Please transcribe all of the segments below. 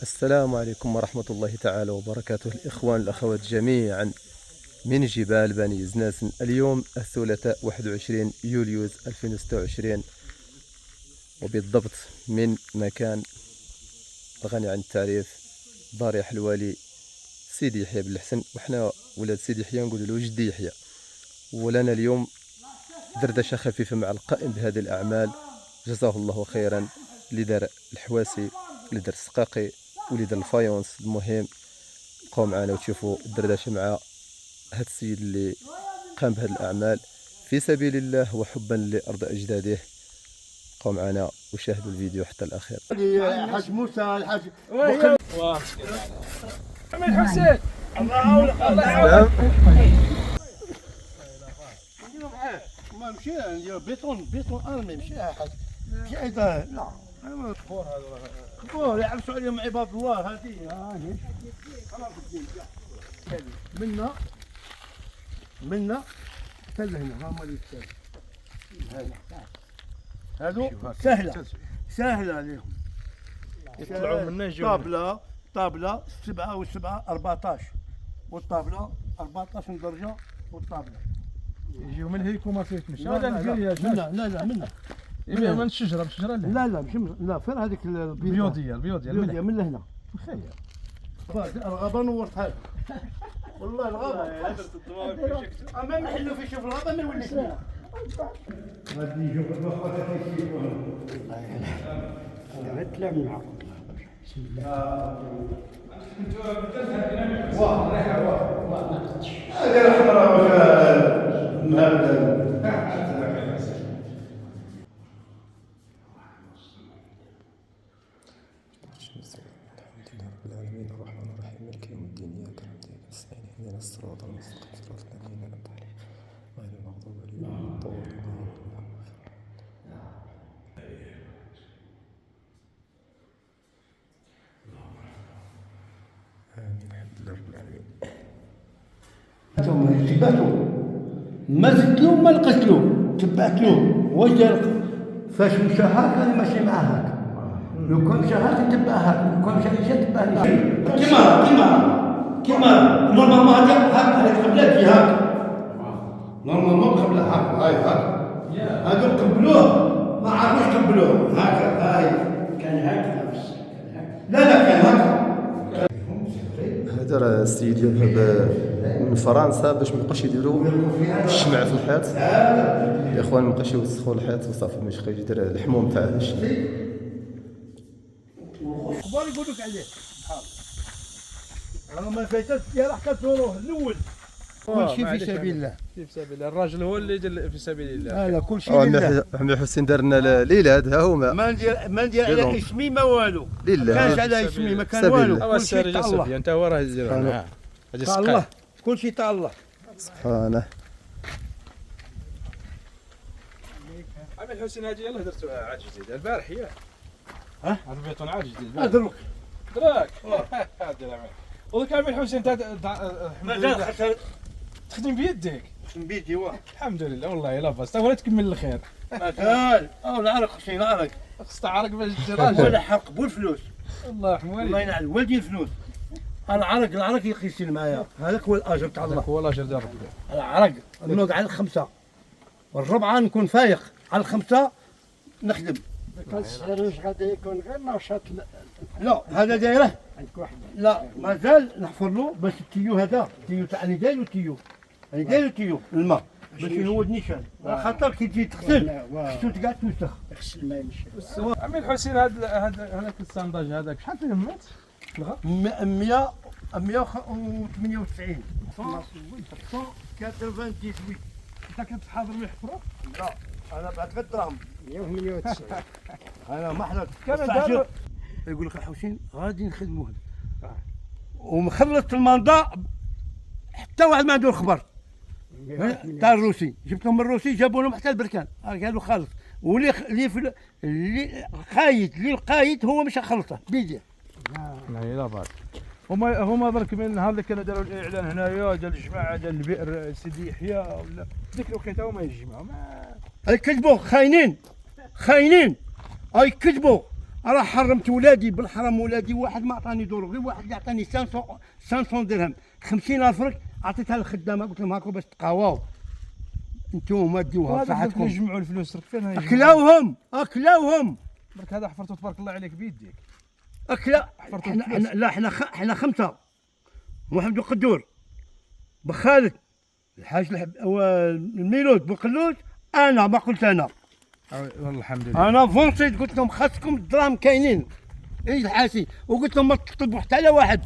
السلام عليكم ورحمة الله تعالى وبركاته، الإخوان الأخوات جميعا من جبال بني زناسن. اليوم الثلاثاء 21 يوليوز 2026، وبالضبط من مكان غني عن التعريف، ضريح الوالي سيدي يحيى بن الحسن. وحنا ولاد سيدي يحيى نقول له جدي يحيى. ولنا اليوم دردشة خفيفة مع القائم بهذه الأعمال، جزاه الله خيرا، اللي دار الحواسي، اللي دار السقاقي، واللي دار الفايونس. المهم بقاو معنا وتشوفوا الدردشه مع هذا السيد اللي قام بهذه الاعمال في سبيل الله وحبا لارض اجداده. بقاو معنا وشاهدوا الفيديو حتى الاخير. الحاج موسى الحاج محمد حسين الله يعاون. ما مشي نديرو بيطون انا ما يمشي حاج مشي ايضا لا كبور يعرسوا عليهم عباد الله هذه خلاص الدين منا حتى لهنا ها هما اللي هادو سهله عليهم يطلعوا منا يجوا طابله 7 و7 14 والطابله 14 درجه والطابله يجيو من هيك وما فيك مش لا منا من الشجره لا مش لا فين هذيك البيوضيه من لهنا خير الغابه نورت هذا والله الغابه اما نحلوا في شوف الغابه ما يوليش لنا غادي يجيو اخواتك يشوفون انا غتلعب معكم بسم الله هذه الحمراء مهبله الرحمن الرحيم مالك يوم الدين اياك نعبد واياك نستعين اهدنا الصراط المستقيم صراط الذين انعمت عليهم غير المغضوب عليهم ولا الضالين. امين الحمد لله رب العالمين. ثم تبعته ما زدت له ما لقيت له تبعت له واش دار فاش مشى هاك انا ماشي مع هاك لو كان مشى هاك تبع هاك لو كان مشى تبعني كيما نورمالمون هاك قبلها في هاك نورمالمون قبل هاك هاي هاك هادو قبلوه ما عرفوش قبلوه هاك هاي كان هاك لا كان هاك. هذا راه السيد يذهب من فرنسا باش مابقاوش يديروا الشمع في الحيط. الاخوان مابقاوش يوسخوا الحيط وصافي باش يدير الحموم تاع الشمع. اخبار يقول لك عليه راه ما فاتت يا راح كتروح الاول كل شيء في سبيل الله في سبيل الله. الراجل هو اللي يدير في سبيل الله. لا كل شيء لله. عمي حسين دار لنا ليلاد ها هما. ما ندير على اسمي ما والو. لله. ما كانش على اسمي ما كان والو. كل شيء تاع الله. انت هو راه يدير هذه تاع الله. كل شيء تاع الله سبحانه. عمي الحسين هذه يلاه درتوها عاد جديد البارح ياك. ها؟ هذا البيطون عاد جديد. ادرك دراك. وذاك عمي الحسين تخدم بيدك. بيدي واه الحمد لله والله لاباس تو تكمل الخير. قال العرق شي العرق خص تعرق باش تجي ولا راجل. حق بالفلوس الله يرحمه الله ينعل والدي الفلوس العرق يقيسين معايا هذاك هو الاجر تاع الله. هو الاجر ديال ربي. العرق نوض على الخمسه والربعه نكون فايق على الخمسه نخدم. السعر واش غادي يكون غير نشاط لا هذا دايره عندك واحد لا مازال نحفر له باش التيو هذا التيو تاع اللي دايرو تيو اللي دايرو تيو الماء باش يهود نيشان خاطر كي تجي تغسل خصو تقعد توسخ يغسل ما يمشي. عمي الحسين هذاك السانداج هذاك شحال فيه مات؟ 198 انت كنت حاضر ويحفروا؟ لا انا بعد الدراهم 198 انا ما حلت كان دار يقول لك الحسين غادي نخدموه ومخلص المنضاء حتى واحد ما عنده الخبر تاع الروسي جبت لهم الروسي جابوا لهم حتى البركان قالوا خالص واللي اللي القايد هو مش خلطه بيديه. لا لا باس. هما درك من هذا كانوا داروا الاعلان هنايا ديال الجماعه ديال البئر سيدي يحيى ولا ديك الوقيته هما يجمعوا ما يكذبوا خاينين اي كذبوا راه حرمت ولادي بالحرام، ولادي واحد ما عطاني دورو، غير واحد اللي عطاني 500 درهم 50,000 فرنك عطيتها للخدامه، قلت لهم هاكم باش تقاواو انتوما ديوها وهذا بصحتكم. يجمعوا الفلوس فين اكلاوهم برك هذا حفرته تبارك الله عليك بيديك. حفرتوا لا احنا خمسه، محمد القدور بخالد الحاج الميلود بقلوش، انا ما قلت انا والله الحمد لله. انا فونسيت قلت لهم خاصكم الدراهم كاينين عيد الحاسي، وقلت لهم ما تطلبوا حتى على واحد،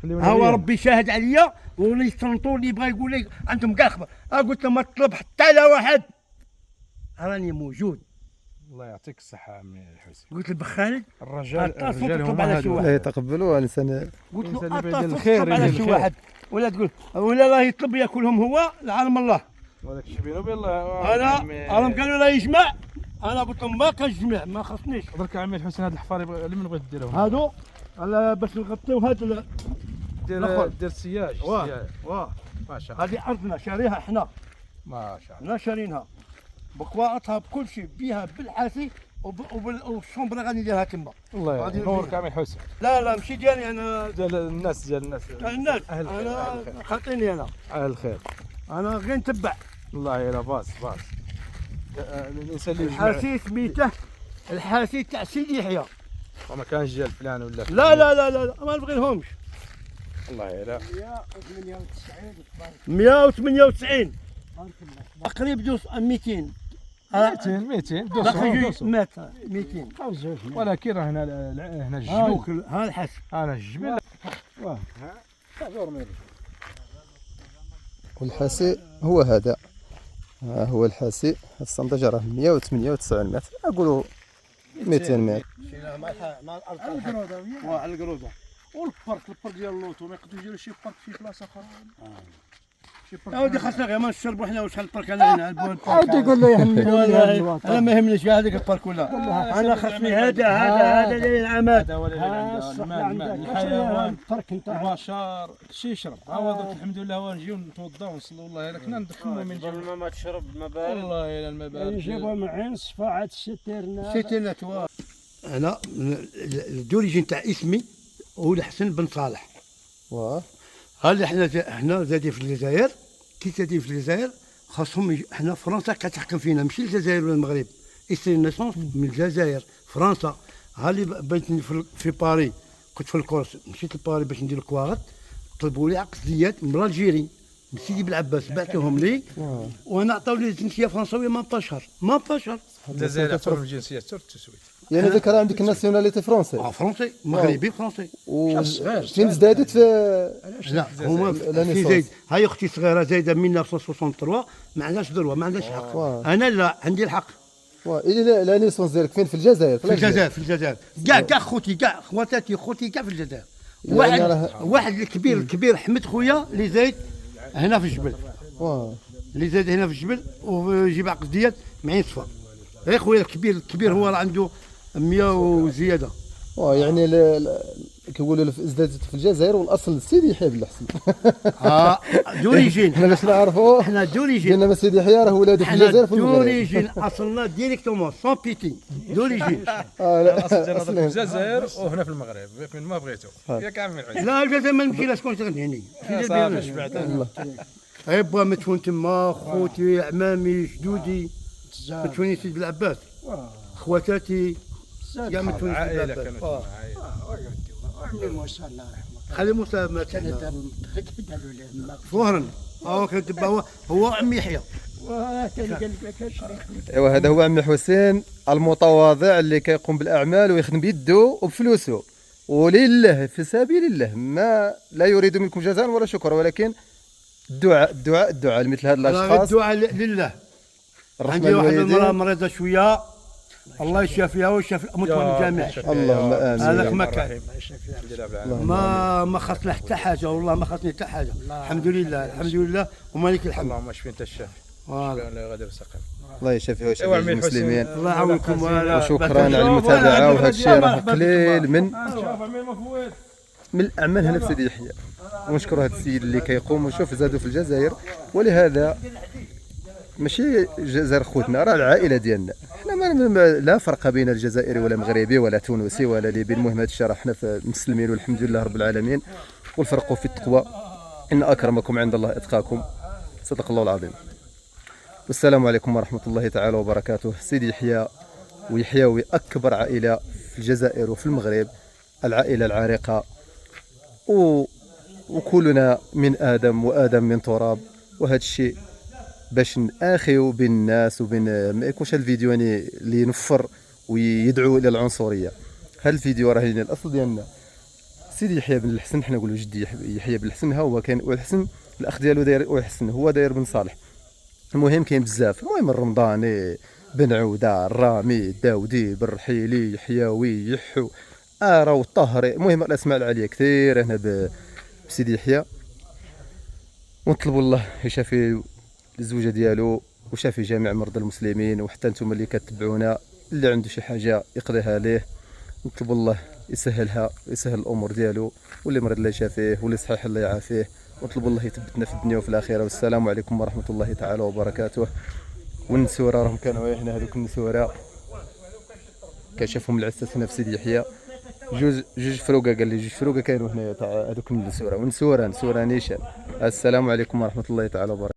هو ربي شاهد عليا واللي يصنطوا اللي يبغى يقول لي عندهم كاع خبر، قلت لهم ما تطلب حتى على واحد، راني موجود. الله يعطيك الصحة عمي الحسين. قلت لبخالد الرجال هم هذول. هذول. لا يتقبلوا انسان. قلت الإنسان له اللي بيدير اتصل الخير طلب على يدير شي الخير. واحد، ولا تقول ولا راه يطلب ياكلهم هو العالم الله. وهذاك الشيء بينه وبين الله. انا راهم قالوا لا يجمع، انا قلت لهم ما كنجمع ما خصنيش. درك عمي الحسين هاد الحفار لمن بغيت ديرهم؟ هادو على باش نغطيو هاد دير سياج. واه ما شاء الله. هذه ارضنا شاريها احنا، ما شاء الله. حنا شارينها بقواعطها بكل شيء، بها بالحاسي والشومبرا غادي نديرها تما. الله غادي ينورك ندير. عمي الحسين. لا ماشي ديالي انا، ديال الناس الناس أهل الخير. انا خاطيني انا الخير. انا غير نتبع. والله يا باص الانسان اللي يجمع. الحاسي سميته الحاسي تاع سيدي يحيى. وما كانش جا الفلان ولا لا ما نبغيلهمش. الله يلا. 198 تقريبا 200 200 200 مات 200. ولكن راه هنا الجبل. ها الحاس انا الجبل. والحاسي هو هذا، ها هو الحاسي. الصندجة راه 198 متر، اقولوا 200 متر. مع الارض على القروده والبارك ديال اللوطو ما يقدروا يديروا شي بارك في بلاصه اخرى. ودي خاصنا غير ما نشربوا حنا وشحال البارك انا هنا البارك. عاود يقول له يهمني انا ما يهمنيش هذاك البارك ولا انا خاصني هذا اللي العماد. هذا هو الحيوان البارك نتاع البشر شي يشرب. ها درك الحمد لله هو نجيو نتوضاو ونصلوا. والله الا كنا ندخلوا من جبل الماء ما تشرب ما بارد. والله الى الماء بارد. يجيبوا معين صفاعة الستيرنا. سيتينات. انا الدوريجين تاع اسمي هو الحسن بن صالح. واه هذا احنا زادين في الجزائر، كي زادين في الجزائر خاصهم حنا فرنسا كتحكم فينا، ماشي الجزائر ولا المغرب. ايستري ناسونس من الجزائر فرنسا. ها اللي بغيت في باري، كنت في الكورس مشيت لباري باش ندير الكواغط، طلبوا لي عقديات من الجيري من سيدي بالعباس، بعتهم لي وانا عطاو لي الجنسيه فرنساويه ما بقى شهر. الجزائر يعطيهم الجنسيه ترك التسويت. يعني ذاك راه عندك الناسيوناليتي فرونسي. فرنسي مغربي فرنسي. فين زدادت في لا هما في زايد. هاي اختي صغيره زايده من 1963 ما عندهاش ذروه ما عندهاش حق. انا لا عندي الحق. إلى لا نيسونس ديالك فين؟ في الجزائر. في الجزائر كاع خوتي كاع خواتاتي خوتي كاع في الجزائر. واحد الكبير حمد خويا اللي زايد هنا في الجبل. اللي زايد هنا في الجبل ويجيب عقديات معين صفا. غير خويا الكبير هو راه عنده 100 وزياده. يعني كيقولوا ازدادت في الجزائر، والاصل سيدي يحيى بن الحسن. دوريجين. حنا باش نعرفوا حنا دوريجين. بينما سيدي يحيى راه ولاده في الجزائر في المغرب. دوريجين اصلنا ديريكتومون سون بيتي دوريجين. الاصل ديالنا في الجزائر وهنا في المغرب فين ما بغيتو. ياك عمي العزيز. لا الجزائر ما نمشي لا شكون تغني هني. صافي شبعت. غير مدفون تما خوتي عمامي جدودي مدفونين سيدي بالعباس. خواتاتي كاع مدفونين سيدي عائله بالعباس. كانت وعمي موسى الله يرحمه. خلي موسى مات كان دار قالوا له فهرن. كان تبع هو عمي يحيى. كان قال لك شريك. ايوا هذا هو عمي حسين المتواضع اللي كيقوم بالاعمال ويخدم بيده وبفلوسه ولله في سبيل الله، ما لا يريد منكم جزاء ولا شكر، ولكن الدعاء لمثل هاد الاشخاص. الدعاء لله. عندي واحد المراه مريضه شويه الله يشافيها ويشافي المتوفى الجميع. اللهم امين. هذاك ما كان ما خصنا حتى حاجه، والله ما خصني حتى حاجه. الحمد لله ومالك الحمد. اللهم اشفي انت الشافي. لا غادر سقم. الله يشافيه ويشفي المسلمين. الله يعاونكم. وشكرا على المتابعه. وهذا الشيء راه قليل من الاعمال هنا في سيدي يحيى، ونشكر هذا السيد اللي كيقوم. وشوف زادوا في الجزائر، ولهذا ماشي الجزائر خوتنا، راه العائله ديالنا. حنا لا فرق بين الجزائري ولا مغربي ولا تونسي ولا ليبي. المهم هذا الشيء راه حنا مسلمين والحمد لله رب العالمين. والفرق في التقوى، ان اكرمكم عند الله اتقاكم. صدق الله العظيم. والسلام عليكم ورحمه الله تعالى وبركاته. سيدي يحيى ويحيوي اكبر عائله في الجزائر وفي المغرب، العائله العريقه، وكلنا من ادم وادم من تراب. وهذا الشيء باش ناخيو بين الناس وبين ما يكونش الفيديو يعني اللي ينفر ويدعو الى العنصريه. هذا الفيديو راه يعني الاصل ديالنا سيدي يحيى بن الحسن، حنا نقولوا جدي يحيى بن الحسن، ها هو كان والحسن الاخ ديالو داير وحسن، هو داير بن صالح. المهم كاين بزاف، المهم الرمضاني، بن عوده، الرامي، الداودي، بالرحيلي، يحيوي، يحو، راهو الطهري. المهم الاسماء العاليه كثير هنا بسيدي يحيى. ونطلبوا الله يشافي الزوجه ديالو وشافي جميع مرضى المسلمين، وحتى نتوما اللي كتبعونا اللي عنده شي حاجه يقضيها ليه، نطلبوا الله يسهلها ويسهل الامور ديالو، واللي مريض الله يشافيه واللي صحيح الله يعافيه، ونطلبوا الله يثبتنا في الدنيا وفي الاخره. والسلام عليكم ورحمه الله تعالى وبركاته. والنسوره راهم كانوا هنا، هذوك النسوره كشافهم العساس هنا في سيدي يحيى. جوج فروقه، قال لي جوج فروقه كانوا هنا تاع هذوك النسوره، ونسوره نيشان. السلام عليكم ورحمه الله تعالى وبركاته.